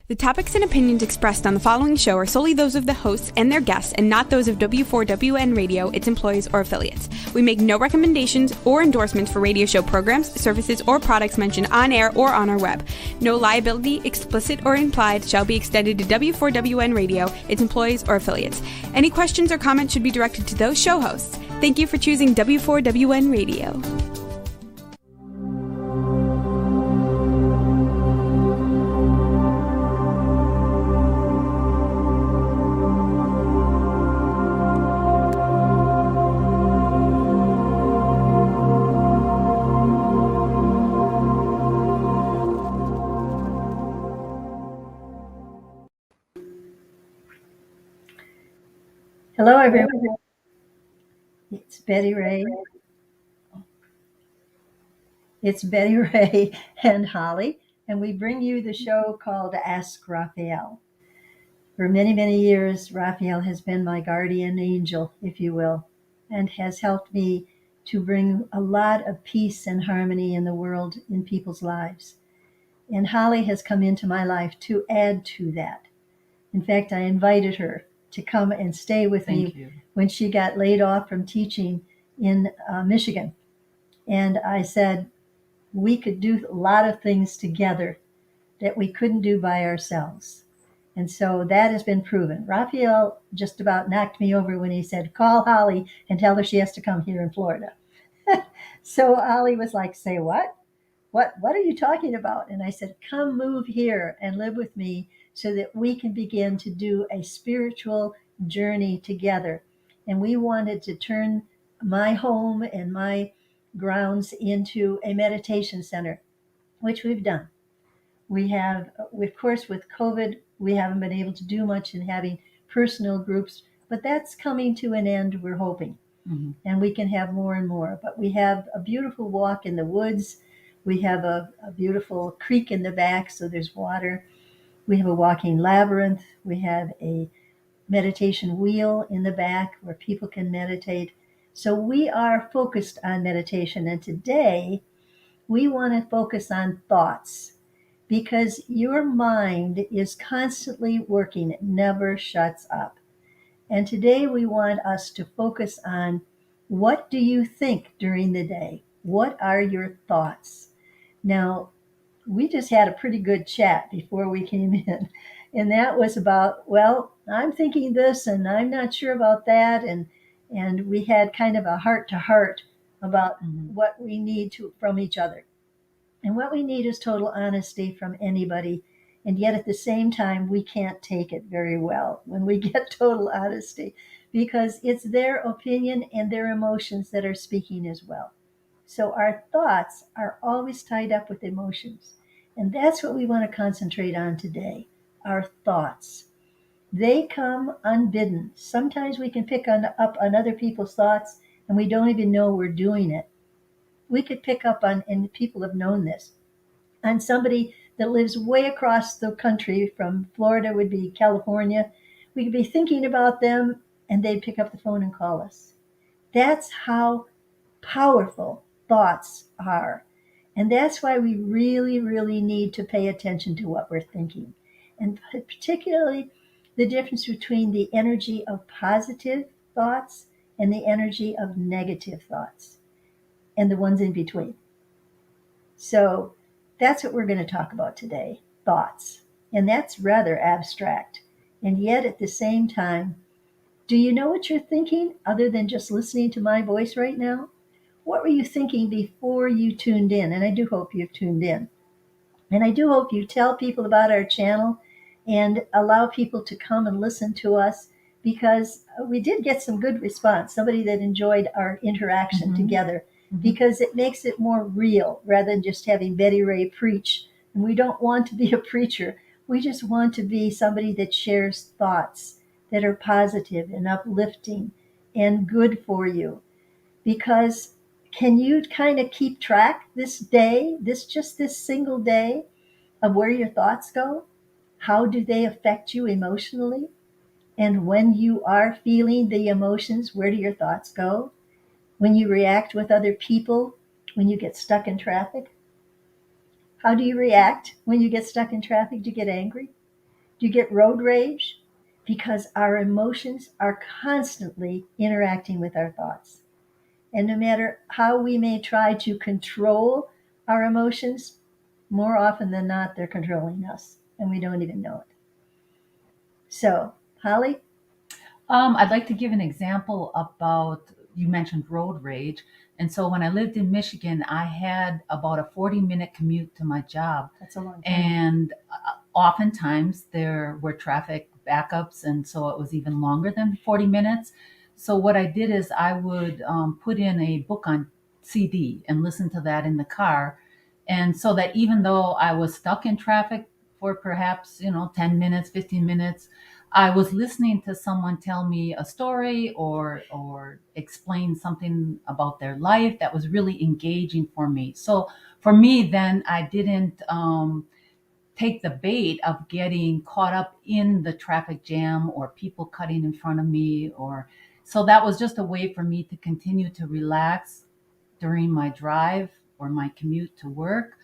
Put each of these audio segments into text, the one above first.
The topics and opinions expressed on the following show are solely those of the hosts and their guests and not those of W4WN Radio, its employees, or affiliates. We make no recommendations or endorsements for radio show programs, services, or products mentioned on air or on our web. No liability, explicit or implied, shall be extended to W4WN Radio, its employees, or affiliates. Any questions or comments should be directed to those show hosts. Thank you for choosing W4WN Radio. Hello, everyone. It's Betty Ray. It's Betty Ray and Holly, and we bring you the show called Ask Raphael. For many, many years, Raphael has been my guardian angel, if you will, and has helped me to bring a lot of peace and harmony in the world, in people's lives. And Holly has come into my life to add to that. In fact, I invited her to come and stay with me when she got laid off from teaching in Michigan. And I said, we could do a lot of things together that we couldn't do by ourselves. And so that has been proven. Raphael just about knocked me over when he said, call Holly and tell her she has to come here in Florida. So Holly was like, say what? What are you talking about? And I said, come move here and live with me so that we can begin to do a spiritual journey together. And we wanted to turn my home and my grounds into a meditation center, which we've done. We have, of course, with COVID, we haven't been able to do much in having personal groups, but that's coming to an end, we're hoping. Mm-hmm. And we can have more and more. But we have a beautiful walk in the woods. We have a beautiful creek in the back, so there's water. We have a walking labyrinth. We have a meditation wheel in the back where people can meditate. So we are focused on meditation. And today we want to focus on thoughts, because your mind is constantly working. It never shuts up. And today we want us to focus on, what do you think during the day? What are your thoughts? Now, we just had a pretty good chat before we came in. And that was about, well, I'm thinking this and I'm not sure about that. And we had kind of a heart to heart about what we need from each other. And what we need is total honesty from anybody. And yet at the same time, we can't take it very well when we get total honesty, because it's their opinion and their emotions that are speaking as well. So our thoughts are always tied up with emotions. And that's what we want to concentrate on today, our thoughts. They come unbidden. Sometimes we can pick up on other people's thoughts and we don't even know we're doing it. We could pick up on, and people have known this, on somebody that lives way across the country. From Florida would be California. We could be thinking about them and they'd pick up the phone and call us. That's how powerful thoughts are. And that's why we really, really need to pay attention to what we're thinking. And particularly the difference between the energy of positive thoughts and the energy of negative thoughts, and the ones in between. So that's what we're going to talk about today, thoughts. And that's rather abstract. And yet at the same time, do you know what you're thinking other than just listening to my voice right now? What were you thinking before you tuned in? And I do hope you've tuned in. And I do hope you tell people about our channel and allow people to come and listen to us, because we did get some good response. Somebody that enjoyed our interaction together, because it makes it more real rather than just having Betty Ray preach. And we don't want to be a preacher. We just want to be somebody that shares thoughts that are positive and uplifting and good for you. Because can you kind of keep track this day, this single day, of where your thoughts go? How do they affect you emotionally? And when you are feeling the emotions, where do your thoughts go? When you react with other people, when you get stuck in traffic, how do you react when you get stuck in traffic? Do you get angry? Do you get road rage? Because our emotions are constantly interacting with our thoughts. And no matter how we may try to control our emotions, more often than not, they're controlling us and we don't even know it. So, Holly? I'd like to give an example about, you mentioned road rage. And so when I lived in Michigan, I had about a 40-minute commute to my job. That's a long time. And oftentimes there were traffic backups. And so it was even longer than 40 minutes. So what I did is I would put in a book on CD and listen to that in the car. And so that even though I was stuck in traffic for perhaps, 10 minutes, 15 minutes, I was listening to someone tell me a story or explain something about their life that was really engaging for me. So for me, then I didn't take the bait of getting caught up in the traffic jam or people cutting in front of me, or so that was just a way for me to continue to relax during my drive or my commute to work,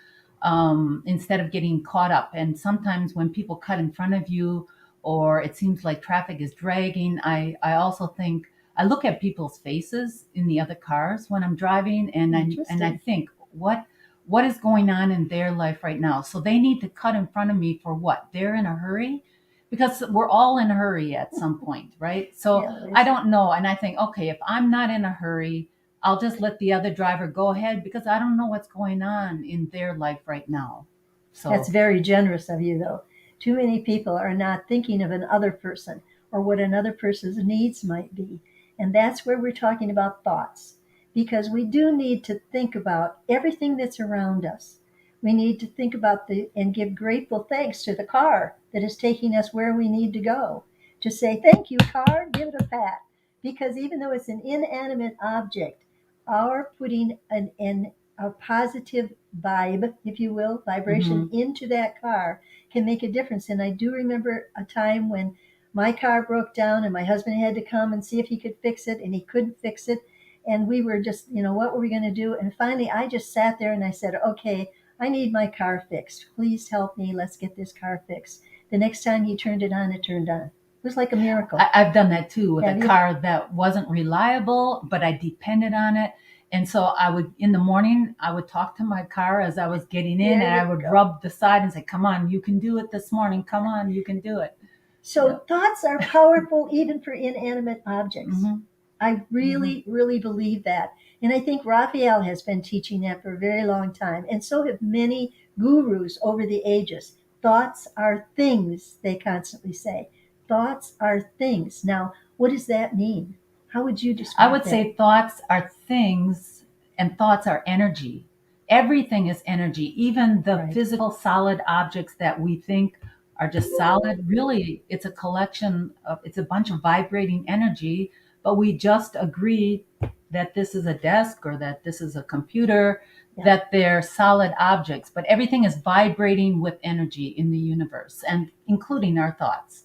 instead of getting caught up. And sometimes when people cut in front of you or it seems like traffic is dragging, I also think I look at people's faces in the other cars when I'm driving, and I think what is going on in their life right now. So they need to cut in front of me for what? They're in a hurry, because we're all in a hurry at some point, right? So Yeah, I don't know. And I think, okay, if I'm not in a hurry, I'll just let the other driver go ahead because I don't know what's going on in their life right now. So That's very generous of you, though. Too many people are not thinking of another person or what another person's needs might be. And that's where we're talking about thoughts, because we do need to think about everything that's around us. We need to think about and give grateful thanks to the car that is taking us where we need to go. To say, thank you, car, give it a pat. Because even though it's an inanimate object, our putting a positive vibe, if you will, vibration into that car can make a difference. And I do remember a time when my car broke down and my husband had to come and see if he could fix it, and he couldn't fix it. And we were just, what were we going to do? And finally, I just sat there and I said, okay, I need my car fixed. Please help me. Let's get this car fixed. The next time he turned it on, it turned on. It was like a miracle. I've done that too with Have a you? car that wasn't reliable, but I depended on it. And so I would, in the morning, I would talk to my car as I was getting in, There and I you would go. rub the side and say, come on, you can do it this morning. Come on, you can do it. So Yeah. thoughts are powerful even for inanimate objects. Mhm. I really, really believe that. And I think Raphael has been teaching that for a very long time. And so have many gurus over the ages. Thoughts are things, they constantly say. Thoughts are things. Now, what does that mean? How would you describe I would that? say thoughts are things and thoughts are energy. Everything is energy, even the Right. physical solid objects that we think are just solid. Really, it's a collection of, it's a bunch of vibrating energy, but we just agree that this is a desk or that this is a computer, Yeah. that they're solid objects, but everything is vibrating with energy in the universe, and including our thoughts.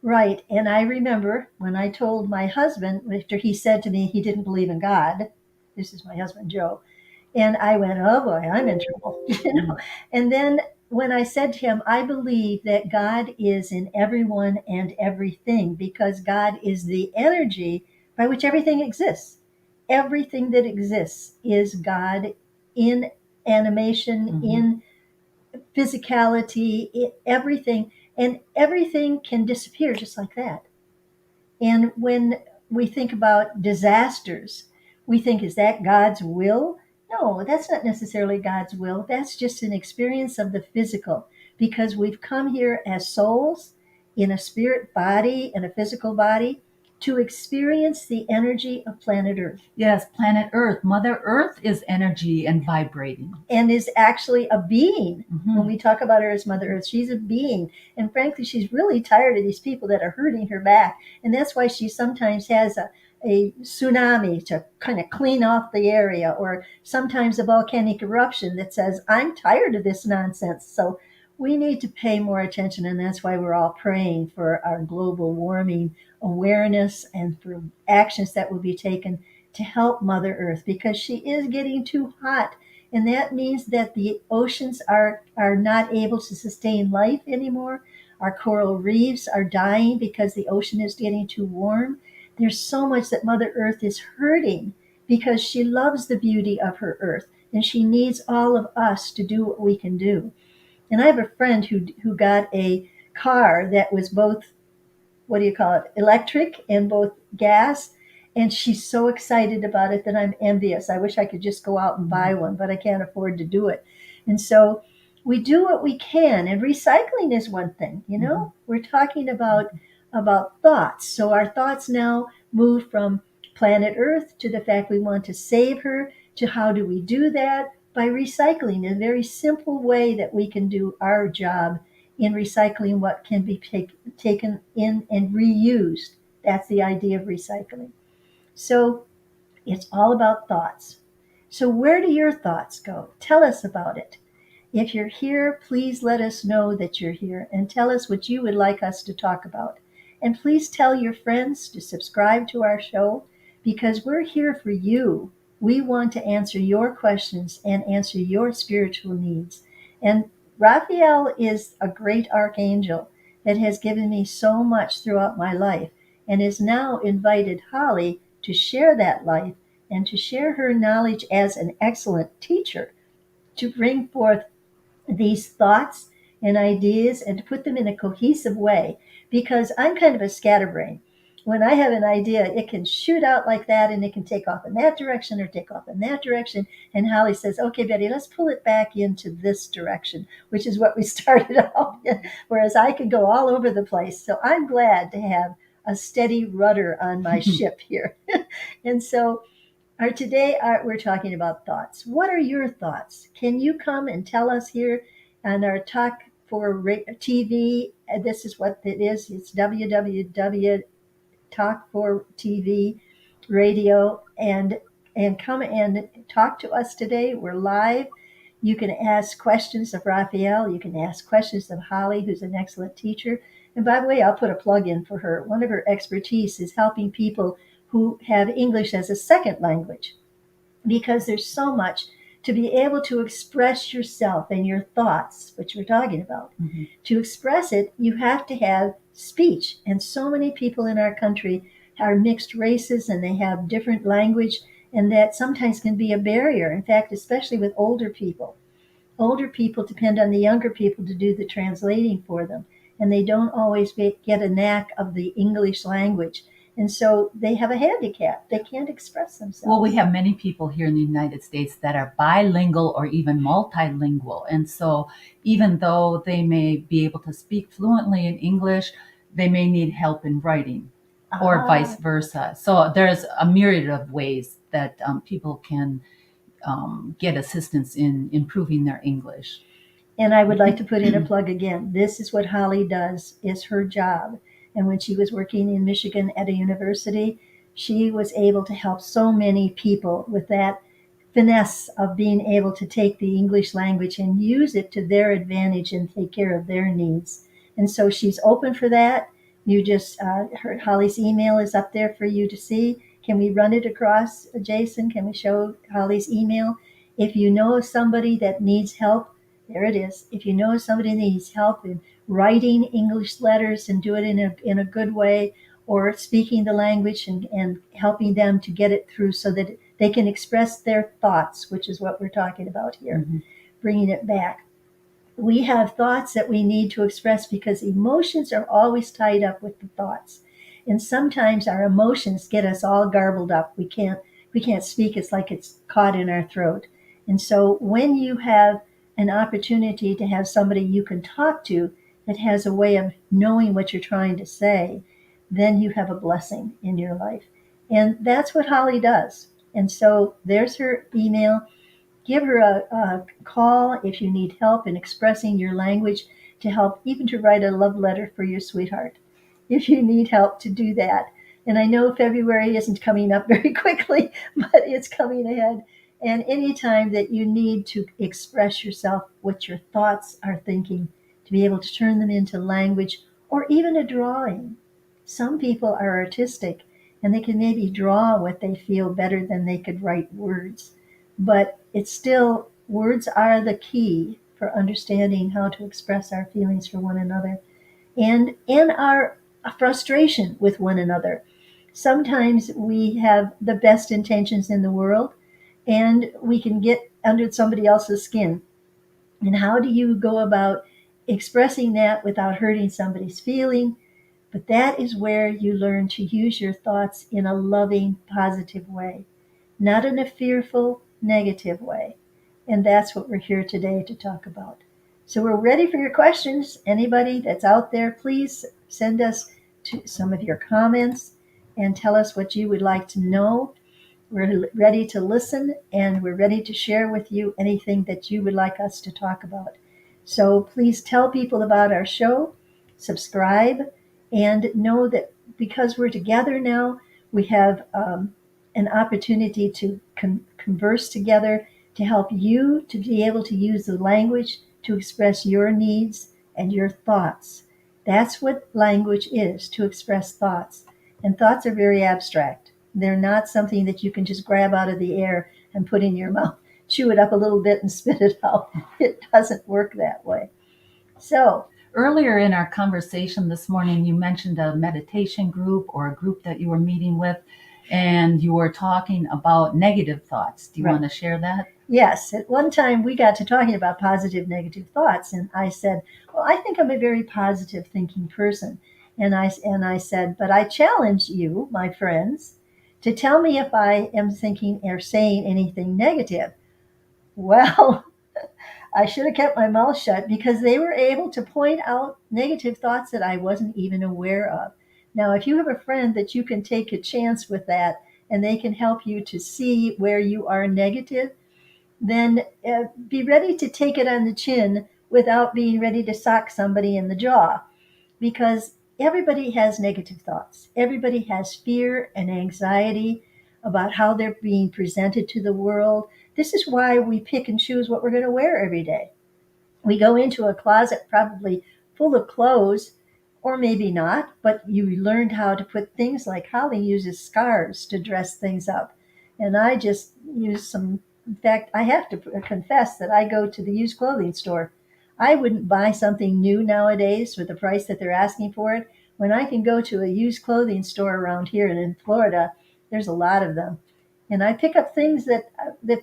Right. And I remember when I told my husband, after he said to me he didn't believe in God, this is my husband, Joe, and I went, oh boy, I'm in trouble, And then when I said to him, I believe that God is in everyone and everything, because God is the energy by which everything exists. Everything that exists is God in animation, in physicality, everything. And everything can disappear just like that. And when we think about disasters, we think, is that God's will? No, that's not necessarily God's will. That's just an experience of the physical, because we've come here as souls in a spirit body and a physical body to experience the energy of planet Earth. Yes, planet Earth. Mother Earth is energy and vibrating. And is actually a being. Mhm. When we talk about her as Mother Earth, she's a being. And frankly, she's really tired of these people that are hurting her back. And that's why she sometimes has a tsunami to kind of clean off the area, or sometimes a volcanic eruption that says, I'm tired of this nonsense. So we need to pay more attention. And that's why we're all praying for our global warming awareness and for actions that will be taken to help Mother Earth, because she is getting too hot. And that means that the oceans are not able to sustain life anymore. Our coral reefs are dying because the ocean is getting too warm. There's so much that Mother Earth is hurting because she loves the beauty of her earth, and she needs all of us to do what we can do. And I have a friend who got a car that was both, what do you call it, electric and both gas. And she's so excited about it that I'm envious. I wish I could just go out and buy one, but I can't afford to do it. And so we do what we can. And recycling is one thing, you know. We're talking about thoughts. So our thoughts now move from planet Earth to the fact we want to save her, to how do we do that? By recycling, a very simple way that we can do our job in recycling what can be taken in and reused. That's the idea of recycling. So it's all about thoughts. So where do your thoughts go? Tell us about it. If you're here, please let us know that you're here and tell us what you would like us to talk about. And please tell your friends to subscribe to our show, because we're here for you. We want to answer your questions and answer your spiritual needs. And Raphael is a great archangel that has given me so much throughout my life, and has now invited Holly to share that life and to share her knowledge as an excellent teacher, to bring forth these thoughts and ideas and to put them in a cohesive way, because I'm kind of a scatterbrain. When I have an idea, it can shoot out like that, and it can take off in that direction or take off in that direction. And Holly says, okay, Betty, let's pull it back into this direction, which is what we started off in, whereas I could go all over the place. So I'm glad to have a steady rudder on my ship here. And so today we're talking about thoughts. What are your thoughts? Can you come and tell us here on our Talk for TV? This is what it is. It's www Talk for TV radio, and come and talk to us today. We're live. You can ask questions of Raphael. You can ask questions of Holly, who's an excellent teacher. And by the way, I'll put a plug in for her. One of her expertise is helping people who have English as a second language, because there's so much to be able to express yourself and your thoughts, which we're talking about. To express it, you have to have speech. And so many people in our country are mixed races and they have different language, and that sometimes can be a barrier. In fact, especially with older people. Older people depend on the younger people to do the translating for them, and they don't always get a knack of the English language. And so they have a handicap. They can't express themselves. Well, we have many people here in the United States that are bilingual or even multilingual. And so even though they may be able to speak fluently in English, they may need help in writing, or vice versa. So there's a myriad of ways that people can get assistance in improving their English. And I would like to put in a plug again. This is what Holly does, is her job. And when she was working in Michigan at a university, she was able to help so many people with that finesse of being able to take the English language and use it to their advantage and take care of their needs. And so she's open for that. You just, Holly's email is up there for you to see. Can we run it across, Jason? Can we show Holly's email? If you know of somebody that needs help, there it is. If you know somebody that needs help in writing English letters and do it in a good way, or speaking the language and helping them to get it through so that they can express their thoughts, which is what we're talking about here, bringing it back. We have thoughts that we need to express because emotions are always tied up with the thoughts. And sometimes our emotions get us all garbled up. We can't speak. It's like it's caught in our throat. And so when you have an opportunity to have somebody you can talk to that has a way of knowing what you're trying to say, then you have a blessing in your life. And that's what Holly does. And so there's her email. Give her a call if you need help in expressing your language, to help even to write a love letter for your sweetheart, if you need help to do that. And I know February isn't coming up very quickly, but it's coming ahead. And anytime that you need to express yourself, what your thoughts are thinking, to be able to turn them into language or even a drawing. Some people are artistic and they can maybe draw what they feel better than they could write words. But it's still, words are the key for understanding how to express our feelings for one another. and in our frustration with one another. Sometimes we have the best intentions in the world and we can get under somebody else's skin. And how do you go about expressing that without hurting somebody's feeling? But that is where you learn to use your thoughts in a loving, positive way, not in a fearful, negative way. And that's what we're here today to talk about. So we're ready for your questions. Anybody that's out there, please send us some of your comments and tell us what you would like to know. We're ready to listen and we're ready to share with you anything that you would like us to talk about. So please tell people about our show, subscribe, and know that because we're together now, we have an opportunity to converse together to help you to be able to use the language to express your needs and your thoughts. That's what language is, to express thoughts. And thoughts are very abstract. They're not something that you can just grab out of the air and put in your mouth, chew it up a little bit and spit it out. It doesn't work that way. So, Earlier in our conversation this morning, you mentioned a meditation group or a group that you were meeting with, and you were talking about negative thoughts. Do you Right. want to share that? yes, at one time we got to talking about positive, negative thoughts, and I said, "Well, I think I'm a very positive thinking person." And I said, "But I challenge you, my friends, to tell me if I am thinking or saying anything negative." Well, I should have kept my mouth shut because they were able to point out negative thoughts that I wasn't even aware of. Now, if you have a friend that you can take a chance with that and they can help you to see where you are negative, then be ready to take it on the chin without being ready to sock somebody in the jaw, because everybody has negative thoughts. Everybody has fear and anxiety about how they're being presented to the world. This is why we pick and choose what we're going to wear every day. We go into a closet probably full of clothes, or maybe not, but you learned how to put things like Holly uses scarves to dress things up. And I just use some, in fact, I have to confess that I go to the used clothing store. I wouldn't buy something new nowadays for the price that they're asking for it. When I can go to a used clothing store around here and in Florida, there's a lot of them. And I pick up things that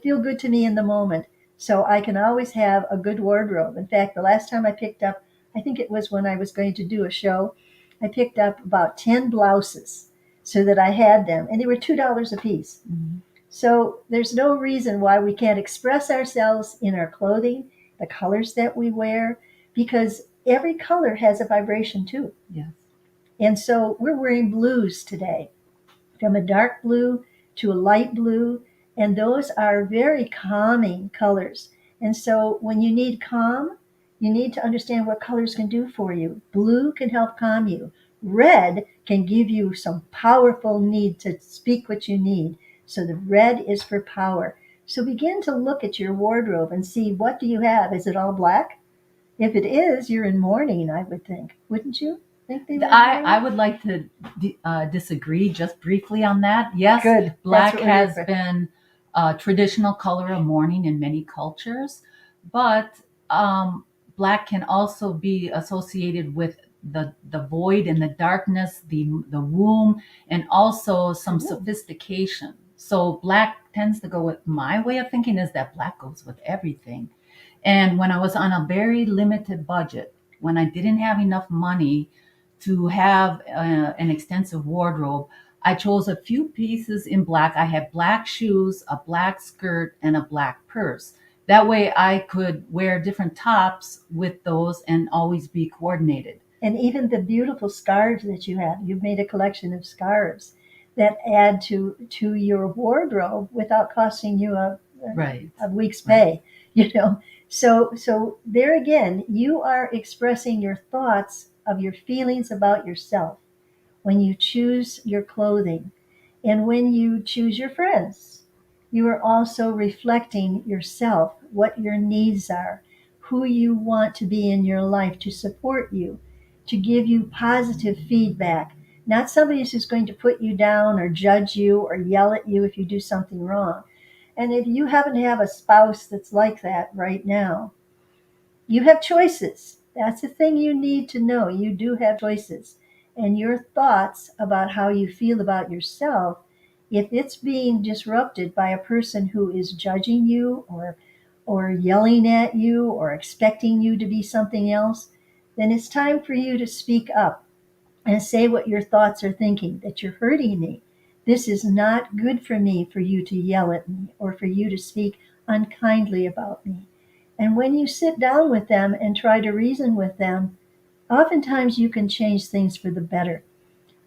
feel good to me in the moment. So I can always have a good wardrobe. In fact, the last time I picked up, I think it was when I was going to do a show, I picked up about 10 blouses so that I had them, and they were $2 a piece. Mm-hmm. So there's no reason why we can't express ourselves in our clothing, the colors that we wear, because every color has a vibration too. Yes. And so we're wearing blues today, from a dark blue to a light blue, and those are very calming colors. And so when you need calm, you need to understand what colors can do for you. Blue can help calm you. Red can give you some powerful need to speak what you need. So the red is for power. So begin to look at your wardrobe and see, what do you have? Is it all black? If it is, you're in mourning, I would think. Wouldn't you think they were in mourning? I would like to disagree just briefly on that. Yes, Good. black That's what we're here has for. been a traditional color of mourning in many cultures, but black can also be associated with the void and the darkness, the womb, and also some sophistication. So black tends to go with, my way of thinking is that black goes with everything. And when I was on a very limited budget, when I didn't have enough money to have an extensive wardrobe, I chose a few pieces in black. I had black shoes, a black skirt, and a black purse. That way I could wear different tops with those and always be coordinated. And even the beautiful scarves that you have, you've made a collection of scarves that add to your wardrobe without costing you Right. a week's pay. So there again, you are expressing your thoughts of your feelings about yourself when you choose your clothing. And when you choose your friends, you are also reflecting yourself, what your needs are, who you want to be in your life to support you, to give you positive feedback, not somebody who's going to put you down or judge you or yell at you if you do something wrong. And if you happen to have a spouse that's like that right now, you have choices. That's the thing you need to know. You do have choices. And your thoughts about how you feel about yourself, if it's being disrupted by a person who is judging you or yelling at you or expecting you to be something else, then it's time for you to speak up and say what your thoughts are thinking, that you're hurting me. This is not good for me for you to yell at me or for you to speak unkindly about me. And when you sit down with them and try to reason with them, oftentimes you can change things for the better.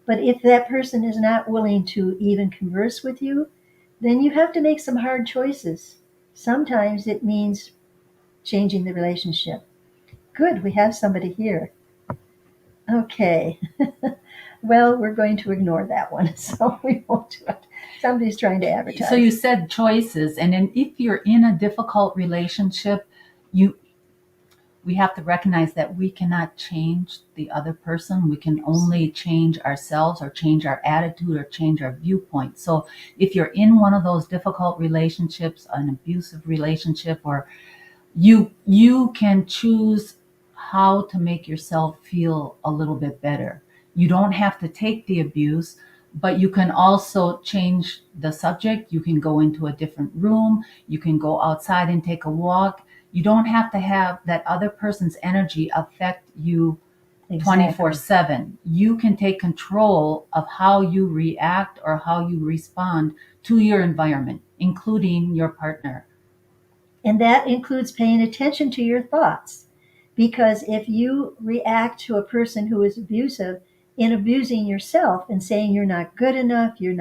But if that person is not willing to even converse with you, then you have to make some hard choices. Sometimes it means changing the relationship. Good, we have somebody here. Okay. Well, we're going to ignore that one, so we won't do it. Somebody's trying to advertise. So you said choices, and then if you're in a difficult relationship, you we have to recognize that we cannot change the other person. We can only change ourselves or change our attitude or change our viewpoint. So if you're in one of those difficult relationships, an abusive relationship, or you can choose how to make yourself feel a little bit better. You don't have to take the abuse, but you can also change the subject. You can go into a different room. You can go outside and take a walk. You don't have to have that other person's energy affect you Exactly. 24/7. You can take control of how you react or how you respond to your environment, including your partner. And that includes paying attention to your thoughts. Because if you react to a person who is abusive in abusing yourself and saying you're not good enough, you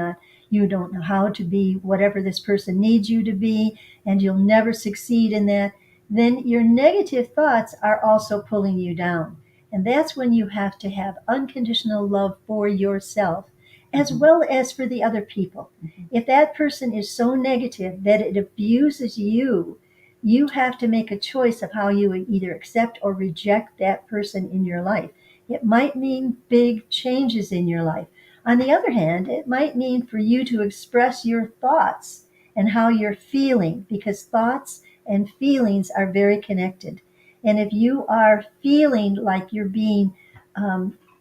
don't know how to be whatever this person needs you to be, and you'll never succeed in that, then your negative thoughts are also pulling you down. And that's when you have to have unconditional love for yourself as well as for the other people. If that person is so negative that it abuses you, you have to make a choice of how you would either accept or reject that person in your life. It might mean big changes in your life. On the other hand, it might mean for you to express your thoughts and how you're feeling, because thoughts and feelings are very connected. And if you are feeling like you're being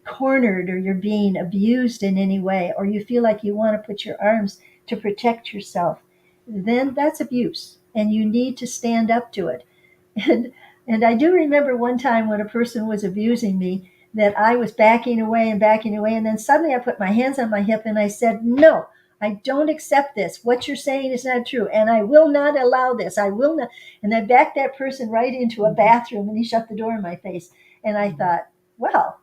cornered or you're being abused in any way, or you feel like you want to put your arms to protect yourself, then that's abuse and you need to stand up to it. And and I do remember one time when a person was abusing me that I was backing away and backing away, and then suddenly I put my hands on my hip and I said, "No, I don't accept this. What you're saying is not true, and I will not allow this. I will not." And I backed that person right into a bathroom, and he shut the door in my face. And I thought, well,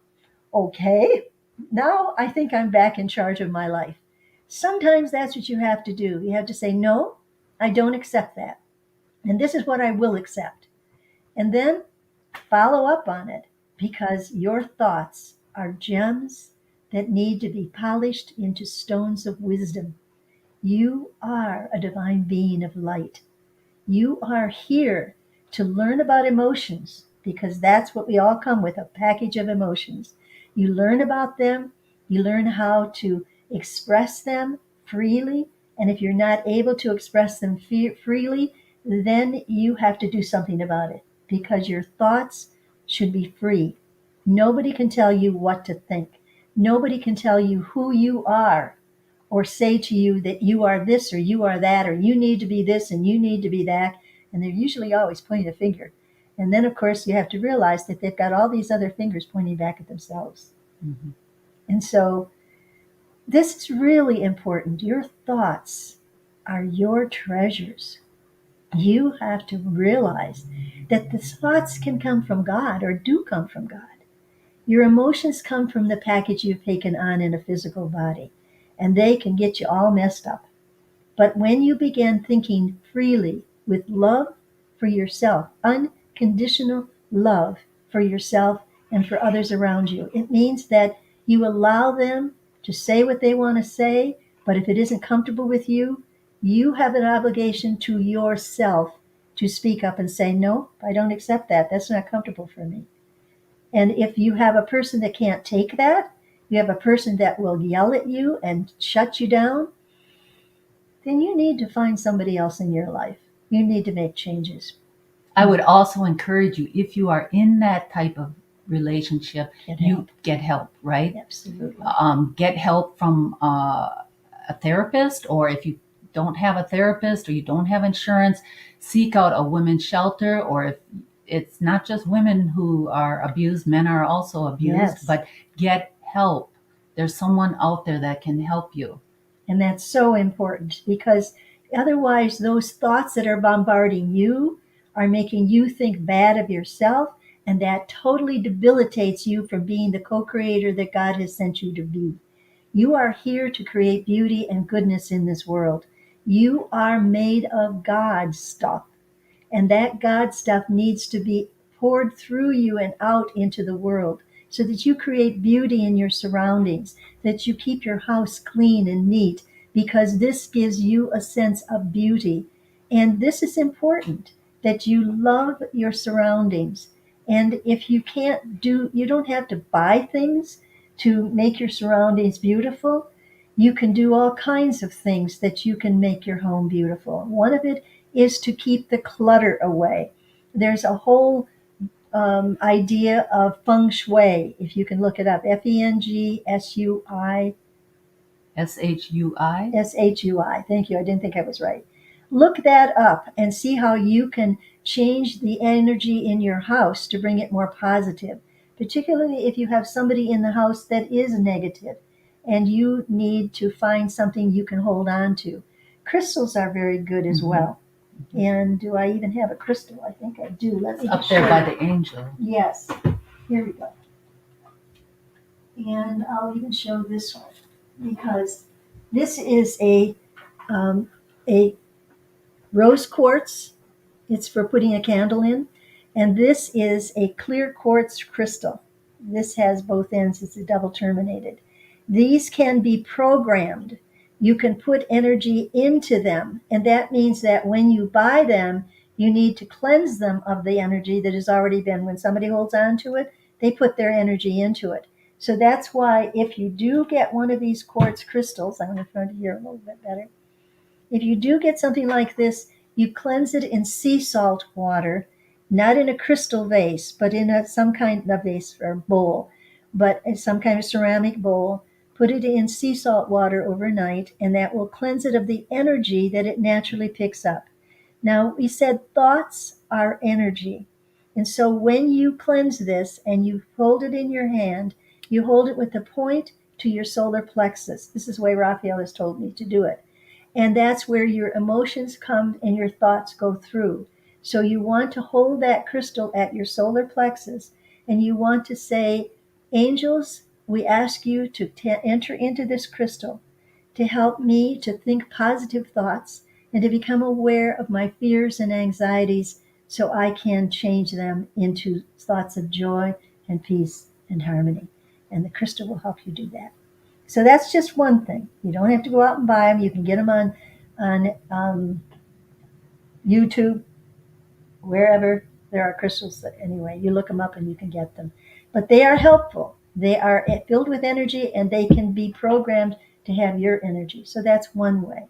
okay, now I think I'm back in charge of my life. Sometimes that's what you have to do. You have to say, "No, I don't accept that. And this is what I will accept." And then follow up on it, because your thoughts are gems that need to be polished into stones of wisdom. You are a divine being of light. You are here to learn about emotions, because that's what we all come with, a package of emotions. You learn about them, you learn how to express them freely, and if you're not able to express them freely, then you have to do something about it, because your thoughts should be free. Nobody can tell you what to think. Nobody can tell you who you are or say to you that you are this or you are that, or you need to be this and you need to be that. And they're usually always pointing a finger. And then, of course, you have to realize that they've got all these other fingers pointing back at themselves. Mm-hmm. And so this is really important. Your thoughts are your treasures. You have to realize that the thoughts can come from God or do come from God. Your emotions come from the package you've taken on in a physical body, and they can get you all messed up. But when you begin thinking freely with love for yourself, unconditional love for yourself and for others around you, it means that you allow them to say what they want to say, but if it isn't comfortable with you, you have an obligation to yourself to speak up and say, "No, I don't accept that. That's not comfortable for me." And if you have a person that can't take that, you have a person that will yell at you and shut you down, then you need to find somebody else in your life. You need to make changes. I would also encourage you, if you are in that type of relationship, you get help, right? Absolutely. Get help from a therapist, or if you don't have a therapist or you don't have insurance, seek out a women's shelter. Or if it's not just women who are abused, men are also abused, Yes. but get help. There's someone out there that can help you. And that's so important, because otherwise those thoughts that are bombarding you are making you think bad of yourself, and that totally debilitates you from being the co-creator that God has sent you to be. You are here to create beauty and goodness in this world. You are made of God's stuff, and that God stuff needs to be poured through you and out into the world, so that you create beauty in your surroundings, that you keep your house clean and neat, because this gives you a sense of beauty. And this is important, that you love your surroundings. And if you you don't have to buy things to make your surroundings beautiful. You can do all kinds of things that you can make your home beautiful. One of it is to keep the clutter away. There's a whole idea of feng shui, if you can look it up, FENGSUI. SHUI. SHUI. Thank you. I didn't think I was right. Look that up and see how you can change the energy in your house to bring it more positive, particularly if you have somebody in the house that is negative and you need to find something you can hold on to. Crystals are very good as well. And do I even have a crystal? I think I do. Let me up there by the angel. Yes. Here we go. And I'll even show this one, because this is a rose quartz. It's for putting a candle in. And this is a clear quartz crystal. This has both ends. It's a double terminated. These can be programmed. You can put energy into them. And that means that when you buy them, you need to cleanse them of the energy that has already been, when somebody holds on to it, they put their energy into it. So that's why if you do get one of these quartz crystals, I'm in front of here a little bit better. If you do get something like this, you cleanse it in sea salt water, not in a crystal vase, but in some kind of vase or bowl, but in some kind of ceramic bowl. Put it in sea salt water overnight, and that will cleanse it of the energy that it naturally picks up. Now, we said thoughts are energy. And so when you cleanse this and you hold it in your hand, you hold it with the point to your solar plexus. This is the way Raphael has told me to do it. And that's where your emotions come and your thoughts go through. So you want to hold that crystal at your solar plexus, and you want to say, angels, we ask you to enter into this crystal to help me to think positive thoughts and to become aware of my fears and anxieties, so I can change them into thoughts of joy and peace and harmony. And the crystal will help you do that. So that's just one thing. You don't have to go out and buy them. You can get them on YouTube, wherever there are crystals. Anyway, you look them up and you can get them. But they are helpful. They are filled with energy, and they can be programmed to have your energy. So that's one way.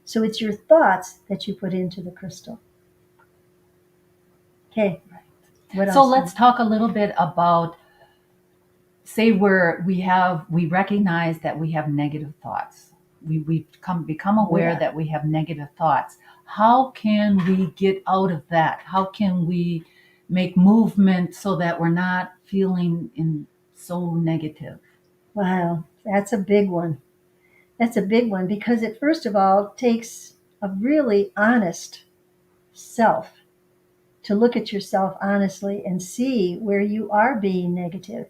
So it's your thoughts that you put into the crystal. Okay. What So else? let's talk a little bit about, say we recognize that we have negative thoughts. We've become aware that we have negative thoughts. How can we get out of that? How can we make movement so that we're not feeling so negative? Wow, that's a big one. That's a big one, because it, first of all, takes a really honest self to look at yourself honestly and see where you are being negative.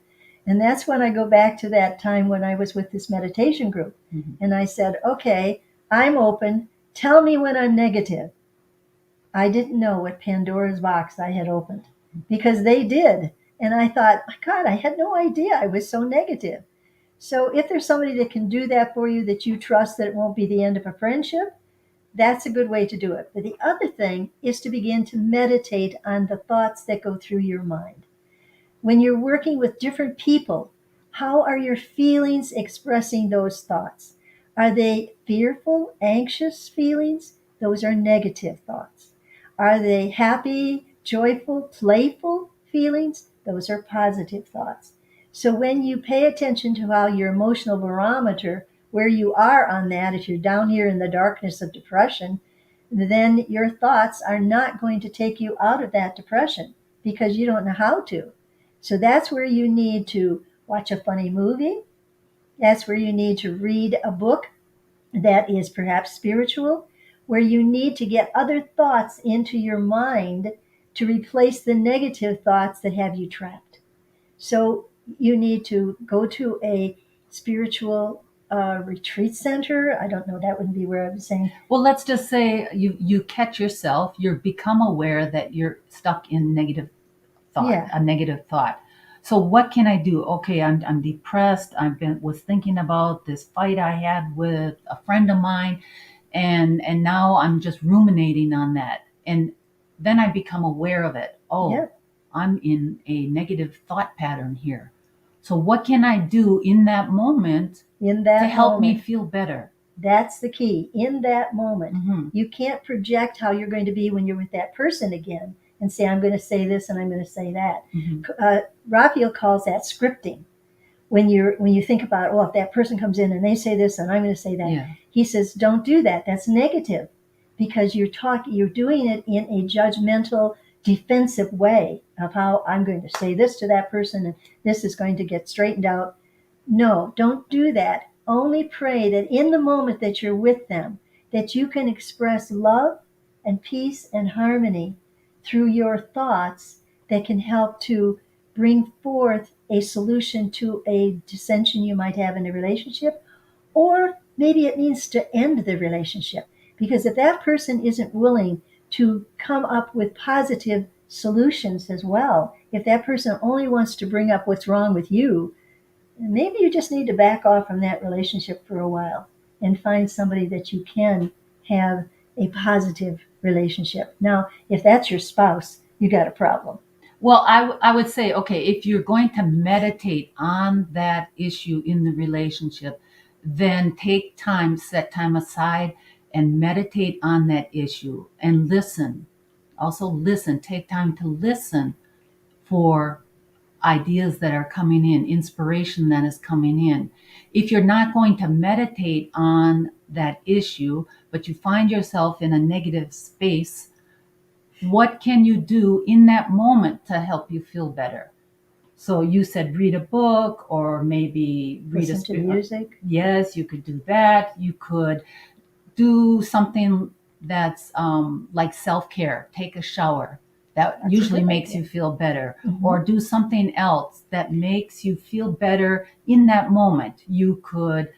And that's when I go back to that time when I was with this meditation group. And I said, okay, I'm open. Tell me when I'm negative. I didn't know what Pandora's box I had opened, because they did. And I thought, my God, I had no idea I was so negative. So if there's somebody that can do that for you, that you trust that it won't be the end of a friendship, that's a good way to do it. But the other thing is to begin to meditate on the thoughts that go through your mind. When you're working with different people, how are your feelings expressing those thoughts? Are they fearful, anxious feelings? Those are negative thoughts. Are they happy, Joyful, playful feelings, those are positive thoughts. So when you pay attention to how your emotional barometer, where you are on that, if you're down here in the darkness of depression, then your thoughts are not going to take you out of that depression because you don't know how to. So that's where you need to watch a funny movie. That's where you need to read a book that is perhaps spiritual, where you need to get other thoughts into your mind to replace the negative thoughts that have you trapped. So you need to go to a spiritual retreat center. I don't know, that wouldn't be where I'm saying. Well, let's just say you catch yourself, you become aware that you're stuck in negative thought, Yeah. a negative thought. So what can I do? Okay, I'm depressed. Was thinking about this fight I had with a friend of mine, and now I'm just ruminating on that. And then I become aware of it. Oh, Yeah. I'm in a negative thought pattern here. So what can I do in that moment In that to help me moment. feel better? That's the key. In that moment, Mhm. you can't project how you're going to be when you're with that person again and say, I'm going to say this and I'm going to say that. Mhm. Raphael calls that scripting. When you think about, oh, if that person comes in and they say this and I'm going to say that, Yeah. he says, don't do that. That's negative because you're doing it in a judgmental, defensive way of how I'm going to say this to that person and this is going to get straightened out. No, don't do that. Only pray that in the moment that you're with them, that you can express love and peace and harmony through your thoughts that can help to bring forth a solution to a dissension you might have in a relationship, or maybe it needs to end the relationship. Because if that person isn't willing to come up with positive solutions as well, if that person only wants to bring up what's wrong with you, maybe you just need to back off from that relationship for a while and find somebody that you can have a positive relationship. Now, if that's your spouse, you got a problem. Well, I would say, okay, if you're going to meditate on that issue in the relationship, then take time, set time aside and meditate on that issue and listen. Also listen, take time to listen for ideas that are coming in, inspiration that is coming in. If you're not going to meditate on that issue, but you find yourself in a negative space, what can you do in that moment to help you feel better? So you said read a book or maybe read Listen to music. Yes, you could do that. You could do something that's like self-care, take a shower. That That's a usually good makes idea. you feel better. Mhm. Or do something else that makes you feel better in that moment. You could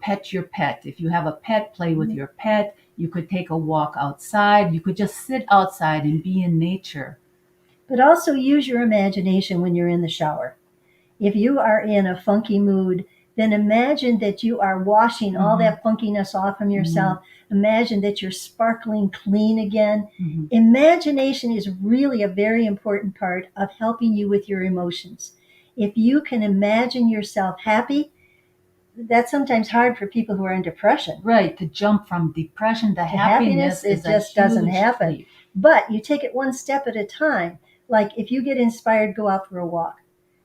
pet your pet. If you have a pet, play with your pet. You could take a walk outside. You could just sit outside and be in nature. But also use your imagination when you're in the shower. If you are in a funky mood, then imagine that you are washing all that funkiness off from yourself. Imagine that you're sparkling clean again. Mhm. Imagination is really a very important part of helping you with your emotions. If you can imagine yourself happy, that's sometimes hard for people who are in depression. Right, to jump from depression to To happiness it is a just doesn't huge happen. leap. But you take it one step at a time. Like if you get inspired, go out for a walk.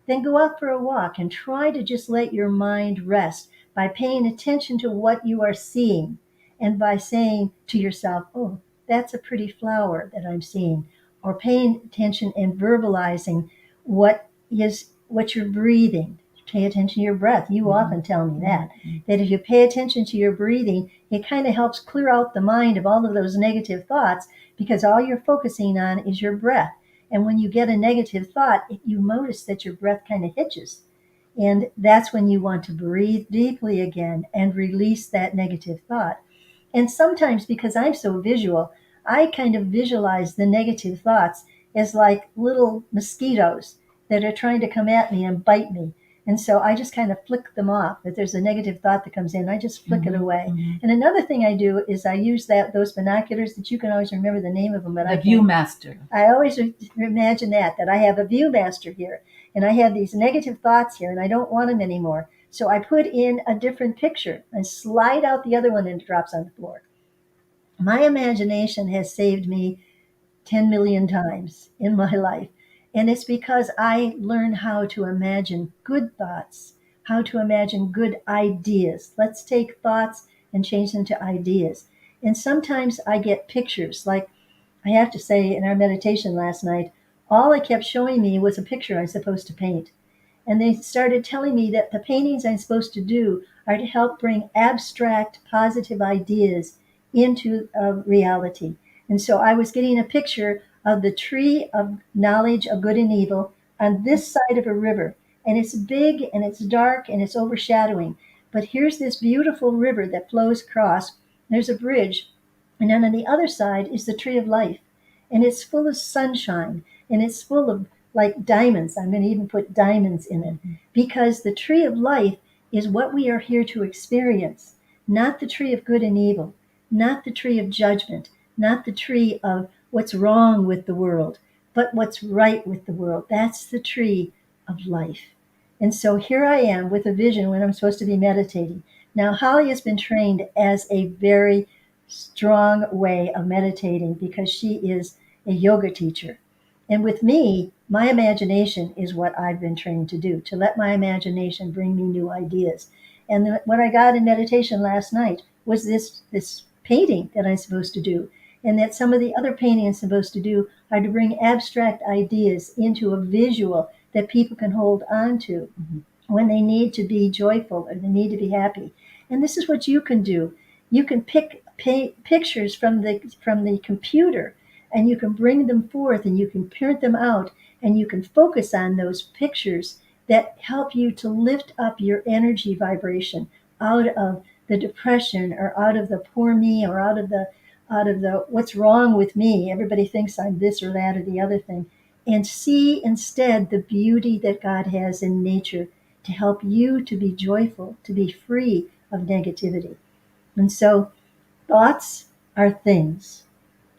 Then go out for a walk and try to just let your mind rest by paying attention to what you are seeing and by saying to yourself, oh, that's a pretty flower that I'm seeing, or paying attention and verbalizing what you're breathing. Pay attention to your breath. You often tell me that if you pay attention to your breathing, it kind of helps clear out the mind of all of those negative thoughts because all you're focusing on is your breath. And when you get a negative thought, you notice that your breath kind of hitches. And that's when you want to breathe deeply again and release that negative thought. And sometimes, because I'm so visual, I kind of visualize the negative thoughts as like little mosquitoes that are trying to come at me and bite me. And so I just kind of flick them off. If there's a negative thought that comes in, I just flick it away. And another thing I do is I use those binoculars that you can always remember the name of them, but The I can't. Viewmaster. I always imagine that I have a Viewmaster here and I have these negative thoughts here and I don't want them anymore. So I put in a different picture and slide out the other one and it drops on the floor. My imagination has saved me 10 million times in my life. And it's because I learned how to imagine good thoughts, how to imagine good ideas. Let's take thoughts and change them to ideas. And sometimes I get pictures, like I have to say, in our meditation last night, all it kept showing me was a picture I'm supposed to paint. And they started telling me that the paintings I'm supposed to do are to help bring abstract, positive ideas into reality. And so I was getting a picture of the tree of knowledge of good and evil on this side of a river. And it's big and it's dark and it's overshadowing. But here's this beautiful river that flows across. There's a bridge. And then on the other side is the tree of life. And it's full of sunshine and it's full of like diamonds. I'm going to even put diamonds in it because the tree of life is what we are here to experience, not the tree of good and evil, not the tree of judgment, not the tree of what's wrong with the world, but what's right with the world. That's the tree of life. And so here I am with a vision when I'm supposed to be meditating. Now, Holly has been trained as a very strong way of meditating because she is a yoga teacher. And with me, my imagination is what I've been trained to do, to let my imagination bring me new ideas. And what I got in meditation last night was this painting that I'm supposed to do, and that some of the other paintings I'm supposed to do are to bring abstract ideas into a visual that people can hold on to when they need to be joyful or they need to be happy. And this is what you can do. You can pick pictures from the computer, and you can bring them forth and you can print them out and you can focus on those pictures that help you to lift up your energy vibration out of the depression or out of the poor me or out of the what's wrong with me. Everybody thinks I'm this or that or the other thing. And see instead the beauty that God has in nature to help you to be joyful, to be free of negativity. And so thoughts are things.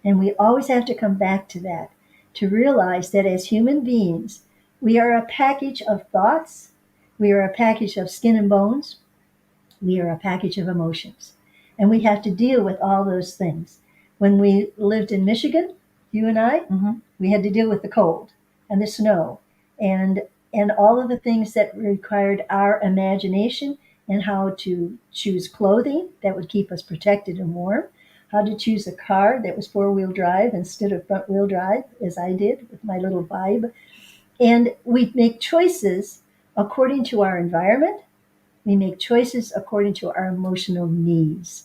And we always have to come back to that, to realize that as human beings, we are a package of thoughts, we are a package of skin and bones, we are a package of emotions. And we have to deal with all those things. When we lived in Michigan, you and I, we had to deal with the cold and the snow and all of the things that required our imagination and how to choose clothing that would keep us protected and warm, how to choose a car that was four-wheel drive instead of front-wheel drive, as I did with my little Vibe. And we make choices according to our environment. We make choices according to our emotional needs.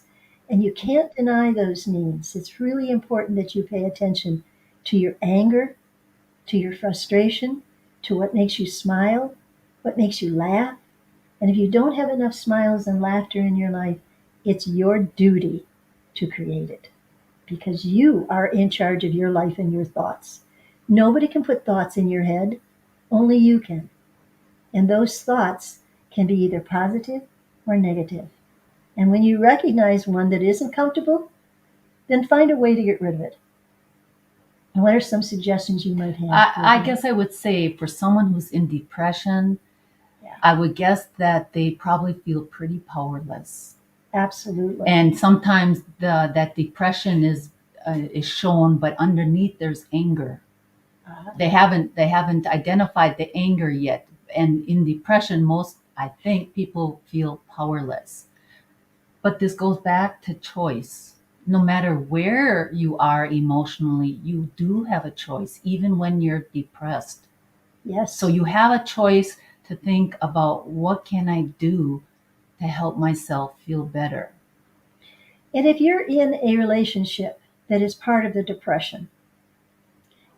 And you can't deny those needs. It's really important that you pay attention to your anger, to your frustration, to what makes you smile, what makes you laugh. And if you don't have enough smiles and laughter in your life, it's your duty to create it, because you are in charge of your life and your thoughts. Nobody can put thoughts in your head, only you can. And those thoughts can be either positive or negative. And when you recognize one that isn't comfortable, then find a way to get rid of it. And what are some suggestions you might have? I guess I would say for someone who's in depression, I would guess that they probably feel pretty powerless. Absolutely. And sometimes that depression is shown, but underneath there's anger. They haven't identified the anger yet. And in depression, I think people feel powerless. But this goes back to choice. No matter where you are emotionally, you do have a choice, even when you're depressed. Yes. So you have a choice to think about, what can I do to help myself feel better? And if you're in a relationship that is part of the depression,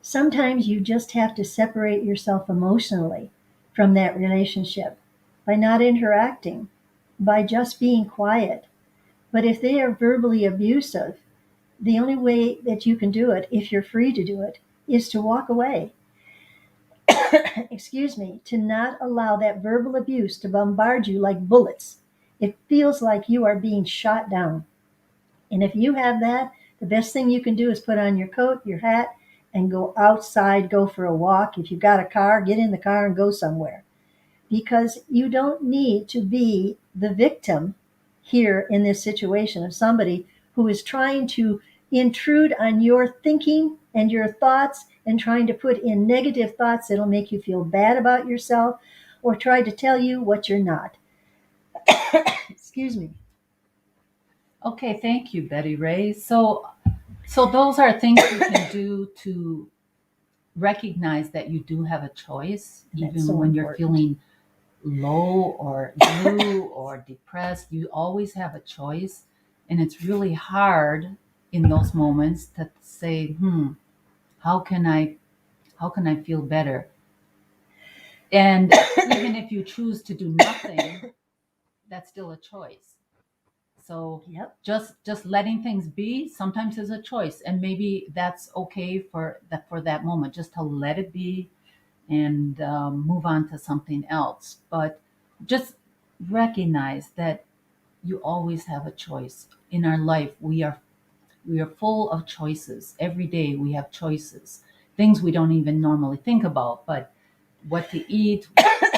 sometimes you just have to separate yourself emotionally from that relationship by not interacting, by just being quiet. But if they are verbally abusive, the only way that you can do it, if you're free to do it, is to walk away. Excuse me, to not allow that verbal abuse to bombard you like bullets. It feels like you are being shot down. And if you have that, the best thing you can do is put on your coat, your hat, and go outside, go for a walk. If you've got a car, get in the car and go somewhere. Because you don't need to be the victim here in this situation of somebody who is trying to intrude on your thinking and your thoughts and trying to put in negative thoughts that'll make you feel bad about yourself or try to tell you what you're not. Excuse me. Okay, thank you, Betty Ray. So those are things you can do to recognize that you do have a choice, And that's even so when you're important. feeling low or blue or depressed. You always have a choice, and it's really hard in those moments to say, how can I feel better? And even if you choose to do nothing, that's still a choice. So Yep. just letting things be sometimes is a choice, and maybe that's okay for that moment, just to let it be and move on to something else. But just recognize that you always have a choice in our life. We are full of choices. Every day we have choices, things we don't even normally think about, but what to eat,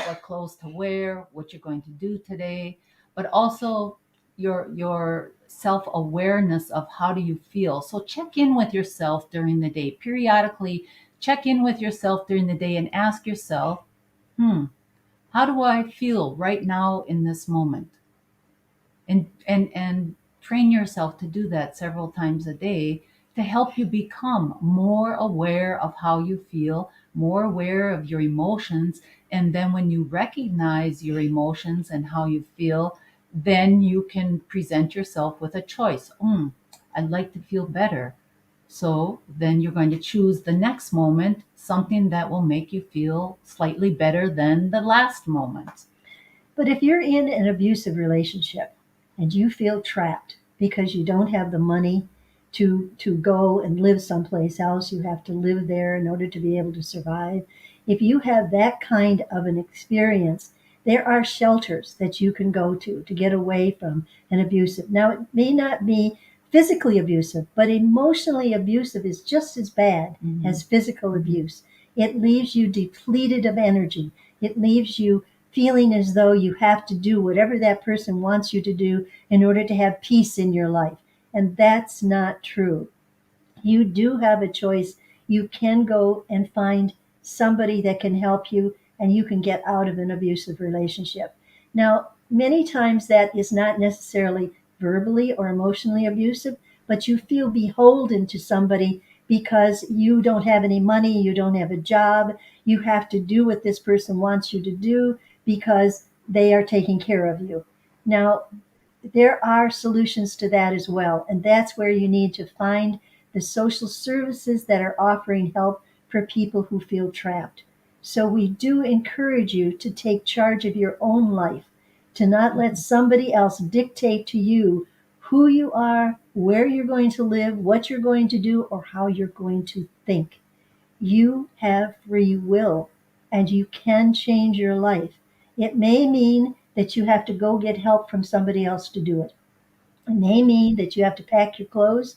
what clothes to wear, what you're going to do today, but also your self-awareness of how do you feel. So check in with yourself during the day. Periodically check in with yourself during the day and ask yourself, how do I feel right now in this moment? And train yourself to do that several times a day to help you become more aware of how you feel, more aware of your emotions. And then when you recognize your emotions and how you feel, then you can present yourself with a choice. I'd like to feel better. So then you're going to choose the next moment something that will make you feel slightly better than the last moment. But if you're in an abusive relationship and you feel trapped because you don't have the money to go and live someplace else, you have to live there in order to be able to survive. If you have that kind of an experience, there are shelters that you can go to get away from an abusive. Now, it may not be physically abusive, but emotionally abusive is just as bad as physical abuse. It leaves you depleted of energy. It leaves you feeling as though you have to do whatever that person wants you to do in order to have peace in your life. And that's not true. You do have a choice. You can go and find somebody that can help you and you can get out of an abusive relationship. Now, many times that is not necessarily verbally or emotionally abusive, but you feel beholden to somebody because you don't have any money, you don't have a job, you have to do what this person wants you to do because they are taking care of you. Now, there are solutions to that as well. And that's where you need to find the social services that are offering help for people who feel trapped. So we do encourage you to take charge of your own life, to not let somebody else dictate to you who you are, where you're going to live, what you're going to do, or how you're going to think. You have free will and you can change your life. It may mean that you have to go get help from somebody else to do it. It may mean that you have to pack your clothes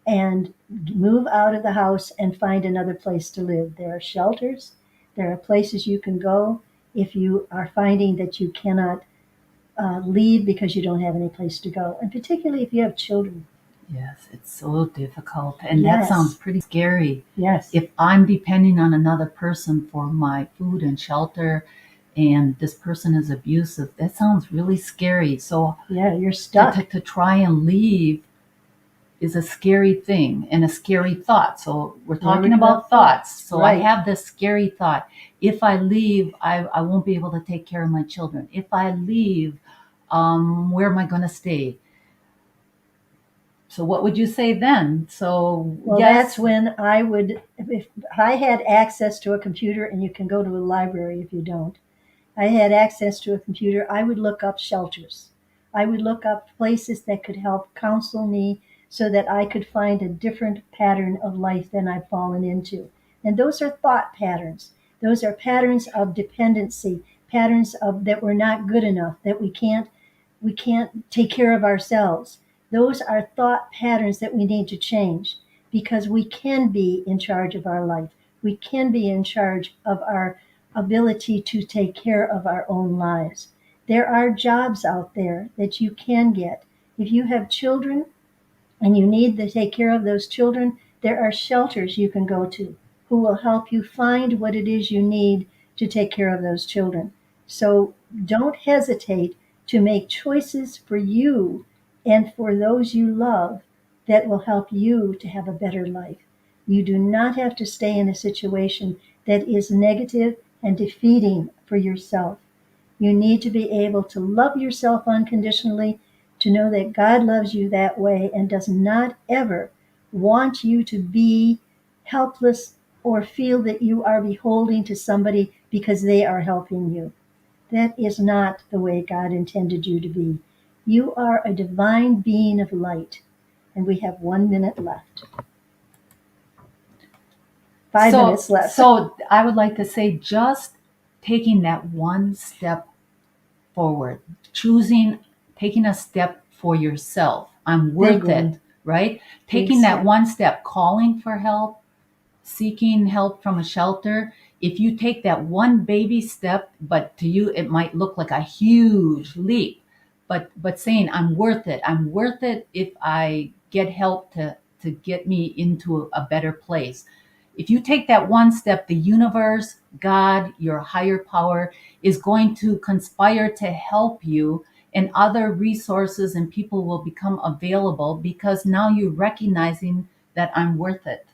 and move out of the house and find another place to live. There are shelters, there are places you can go if you are finding that you cannot leave because you don't have any place to go, and particularly if you have children. Yes, it's so difficult. And that sounds Yes, pretty scary. yes, If I'm depending on another person for my food and shelter and this person is abusive, that sounds really scary. So yeah, you're to, stuck. to, to try and leave is a scary thing and a scary thought. So we're There we talking go. about thoughts. So I Right. have this scary thought. If I leave, I won't be able to take care of my children. If I leave, where am I going to stay? So what would you say then? So Well, that's yes, when I would, if I had access to a computer, and you can go to a library if you don't, I had access to a computer, I would look up shelters. I would look up places that could help counsel me so that I could find a different pattern of life than I've fallen into. And those are thought patterns. Those are patterns of dependency, patterns of that we're not good enough, that we can't take care of ourselves. Those are thought patterns that we need to change because we can be in charge of our life. We can be in charge of our ability to take care of our own lives. There are jobs out there that you can get. If you have children and you need to take care of those children, There are shelters you can go to who will help you find what it is you need to take care of those children. So don't hesitate to make choices for you and for those you love that will help you to have a better life. You do not have to stay in a situation that is negative and defeating for yourself. You need to be able to love yourself unconditionally, to know that God loves you that way and does not ever want you to be helpless or feel that you are beholden to somebody because they are helping you. That is not the way God intended you to be. You are a divine being of light, and we have 1 minute left. 5 minutes left. So I would like to say just taking that one step forward, taking a step for yourself. I'm worth it, right? Taking that one step, calling for help, seeking help from a shelter. If you take that one baby step, but to you it might look like a huge leap, but saying I'm worth it if I get help to get me into a better place. If you take that one step, the universe, God, your higher power is going to conspire to help you, and other resources and people will become available because now you're recognizing that I'm worth it.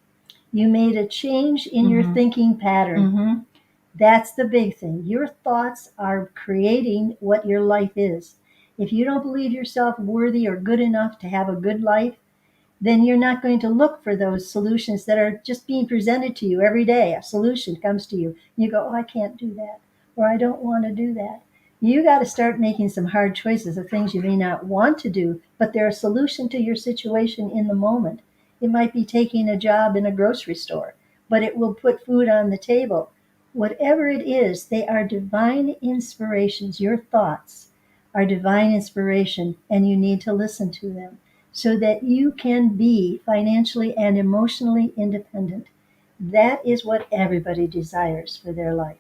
You made a change in your thinking pattern. That's the big thing. Your thoughts are creating what your life is. If you don't believe yourself worthy or good enough to have a good life, then you're not going to look for those solutions that are just being presented to you every day. A solution comes to you. And you go, oh, I can't do that, or I don't want to do that. You got to start making some hard choices of things you may not want to do, but they're a solution to your situation in the moment. It might be taking a job in a grocery store, but it will put food on the table. Whatever it is, they are divine inspirations. Your thoughts are divine inspiration, and you need to listen to them so that you can be financially and emotionally independent. That is what everybody desires for their life,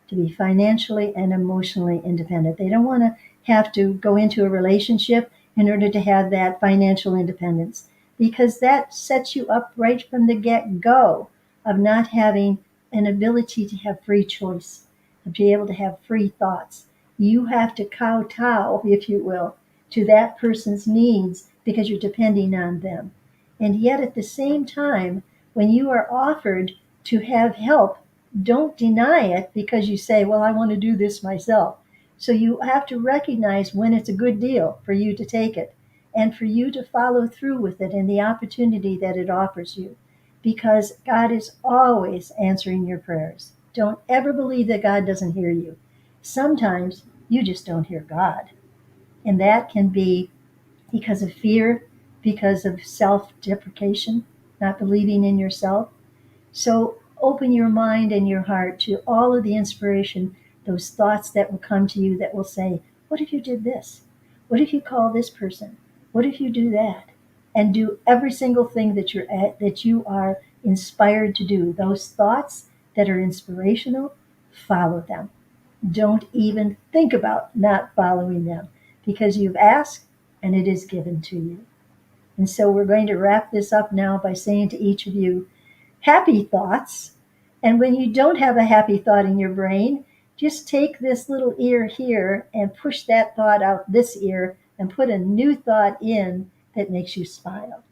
to be financially and emotionally independent. They don't want to have to go into a relationship in order to have that financial independence, because that sets you up right from the get-go of not having an ability to have free choice, to be able to have free thoughts. You have to kowtow, if you will, to that person's needs because you're depending on them. And yet at the same time, when you are offered to have help, don't deny it because you say, well, I want to do this myself. So you have to recognize when it's a good deal for you to take it and for you to follow through with it and the opportunity that it offers you, because God is always answering your prayers. Don't ever believe that God doesn't hear you. Sometimes you just don't hear God. And that can be because of fear, because of self-deprecation, not believing in yourself. So open your mind and your heart to all of the inspiration, those thoughts that will come to you that will say, what if you did this? What if you call this person? What if you do that? And do every single thing that you are inspired to do. Those thoughts that are inspirational, follow them. Don't even think about not following them, because you've asked and it is given to you. And so we're going to wrap this up now by saying to each of you, happy thoughts. And when you don't have a happy thought in your brain, just take this little ear here and push that thought out this ear and put a new thought in that makes you smile.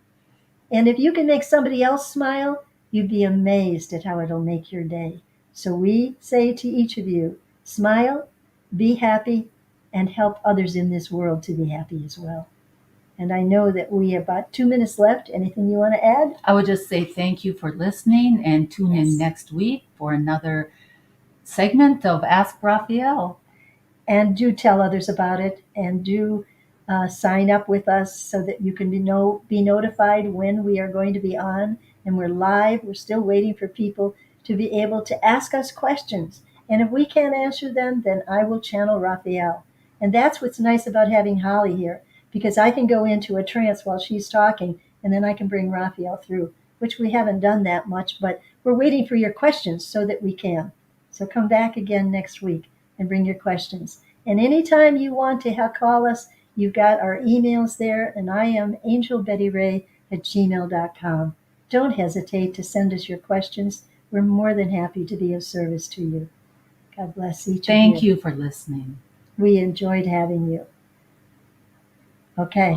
And if you can make somebody else smile, you'd be amazed at how it'll make your day. So we say to each of you, smile, be happy, and help others in this world to be happy as well. And I know that we have about 2 minutes left. Anything you want to add? I would just say thank you for listening, and tune in next week for another segment of Ask Raphael. And do tell others about it, and do sign up with us so that you can be notified when we are going to be on. And we're live. We're still waiting for people to be able to ask us questions. And if we can't answer them, then I will channel Raphael. And that's what's nice about having Holly here, because I can go into a trance while she's talking, and then I can bring Raphael through, which we haven't done that much, but we're waiting for your questions so that we can. So come back again next week and bring your questions. And anytime you want to call us, you've got our emails there, and I am angelbettyray@gmail.com. don't hesitate to send us your questions. We're more than happy to be of service to you. God bless each of you. Thank you for listening. We enjoyed having you. Okay.